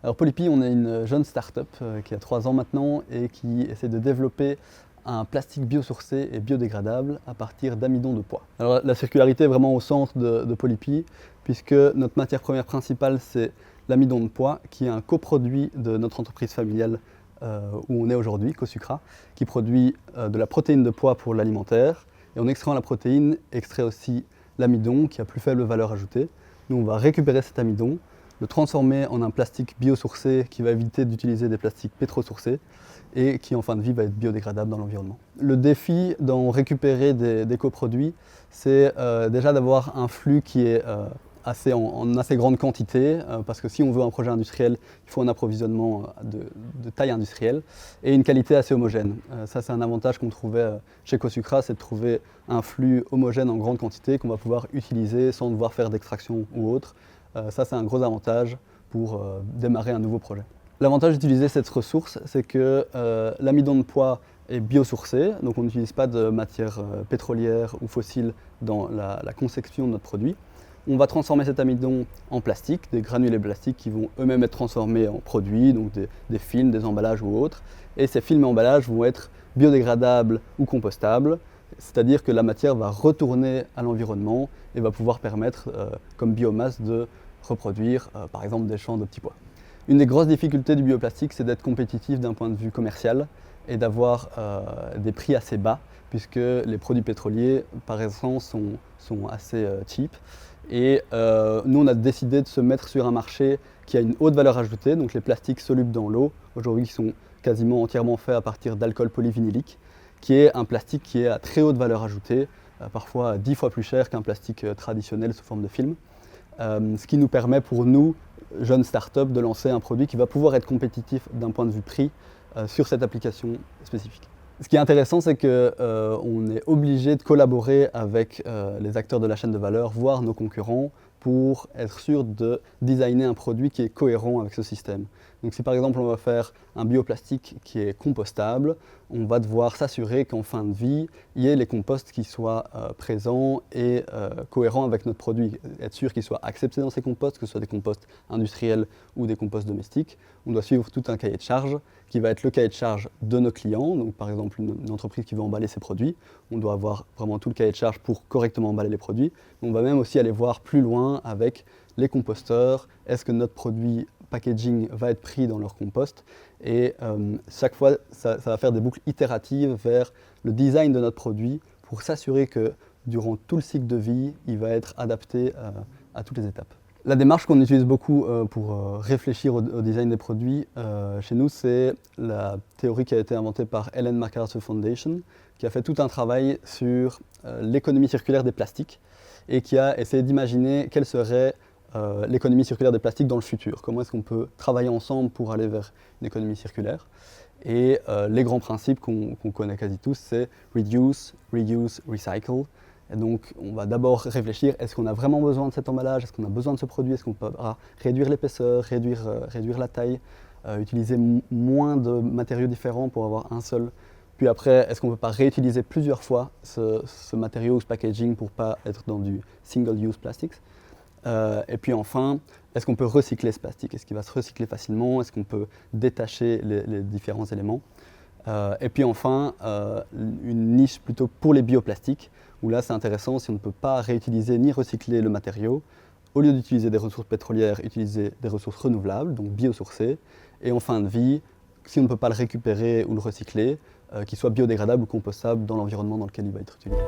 Alors Polypi, on est une jeune start-up qui a 3 ans maintenant et qui essaie de développer un plastique biosourcé et biodégradable à partir d'amidon de pois. Alors la circularité est vraiment au centre de Polypi, puisque notre matière première principale c'est l'amidon de pois, qui est un coproduit de notre entreprise familiale où on est aujourd'hui, Cosucra, qui produit de la protéine de pois pour l'alimentaire. Et en extrayant la protéine, extrait aussi l'amidon qui a plus faible valeur ajoutée. Nous on va récupérer cet amidon, le transformer en un plastique biosourcé qui va éviter d'utiliser des plastiques pétrosourcés et qui en fin de vie va être biodégradable dans l'environnement. Le défi d'en récupérer des coproduits, c'est déjà d'avoir un flux qui est en assez grande quantité, parce que si on veut un projet industriel, il faut un approvisionnement de taille industrielle et une qualité assez homogène. Ça c'est un avantage qu'on trouvait chez Cosucra, c'est de trouver un flux homogène en grande quantité qu'on va pouvoir utiliser sans devoir faire d'extraction ou autre. Ça, c'est un gros avantage pour démarrer un nouveau projet. L'avantage d'utiliser cette ressource, c'est que l'amidon de pois est biosourcé, donc on n'utilise pas de matière pétrolière ou fossile dans la conception de notre produit. On va transformer cet amidon en plastique, des granulés plastiques qui vont eux-mêmes être transformés en produits, donc des films, des emballages ou autres. Et ces films et emballages vont être biodégradables ou compostables, c'est-à-dire que la matière va retourner à l'environnement et va pouvoir permettre, comme biomasse, de reproduire par exemple des champs de petits pois. Une des grosses difficultés du bioplastique, c'est d'être compétitif d'un point de vue commercial et d'avoir des prix assez bas, puisque les produits pétroliers par essence sont assez cheap. Et nous on a décidé de se mettre sur un marché qui a une haute valeur ajoutée, donc les plastiques solubles dans l'eau, aujourd'hui qui sont quasiment entièrement faits à partir d'alcool polyvinylique, qui est un plastique qui est à très haute valeur ajoutée, parfois 10 fois plus cher qu'un plastique traditionnel sous forme de film. Ce qui nous permet pour nous, jeunes start-up, de lancer un produit qui va pouvoir être compétitif d'un point de vue prix sur cette application spécifique. Ce qui est intéressant, c'est qu'on est obligé de collaborer avec les acteurs de la chaîne de valeur, voire nos concurrents, pour être sûr de designer un produit qui est cohérent avec ce système. Donc si par exemple on va faire un bioplastique qui est compostable, on va devoir s'assurer qu'en fin de vie, il y ait les composts qui soient présents et cohérents avec notre produit. Être sûr qu'ils soient acceptés dans ces composts, que ce soit des composts industriels ou des composts domestiques. On doit suivre tout un cahier de charge qui va être le cahier de charge de nos clients. Donc par exemple une entreprise qui veut emballer ses produits, on doit avoir vraiment tout le cahier de charge pour correctement emballer les produits. On va même aussi aller voir plus loin avec les composteurs. Est-ce que notre produit packaging va être pris dans leur compost? Et chaque fois, ça va faire des boucles itératives vers le design de notre produit pour s'assurer que durant tout le cycle de vie, il va être adapté à toutes les étapes. La démarche qu'on utilise beaucoup pour réfléchir au design des produits chez nous, c'est la théorie qui a été inventée par Ellen MacArthur Foundation, qui a fait tout un travail sur l'économie circulaire des plastiques et qui a essayé d'imaginer quelle serait l'économie circulaire des plastiques dans le futur. Comment est-ce qu'on peut travailler ensemble pour aller vers une économie circulaire? Et les grands principes qu'on connaît quasi tous, c'est Reduce, Reuse, Recycle. Et donc on va d'abord réfléchir, est-ce qu'on a vraiment besoin de cet emballage? Est-ce qu'on a besoin de ce produit? Est-ce qu'on peut réduire l'épaisseur, réduire la taille, utiliser moins de matériaux différents pour avoir un seul? Puis après, est-ce qu'on ne peut pas réutiliser plusieurs fois ce matériau ou ce packaging pour ne pas être dans du single-use plastics? Et puis enfin, est-ce qu'on peut recycler ce plastique? Est-ce qu'il va se recycler facilement? Est-ce qu'on peut détacher les différents éléments? Et puis enfin, une niche plutôt pour les bioplastiques, où là c'est intéressant si on ne peut pas réutiliser ni recycler le matériau. Au lieu d'utiliser des ressources pétrolières, utiliser des ressources renouvelables, donc biosourcées. Et en fin de vie, si on ne peut pas le récupérer ou le recycler, qu'il soit biodégradable ou compostable dans l'environnement dans lequel il va être utilisé.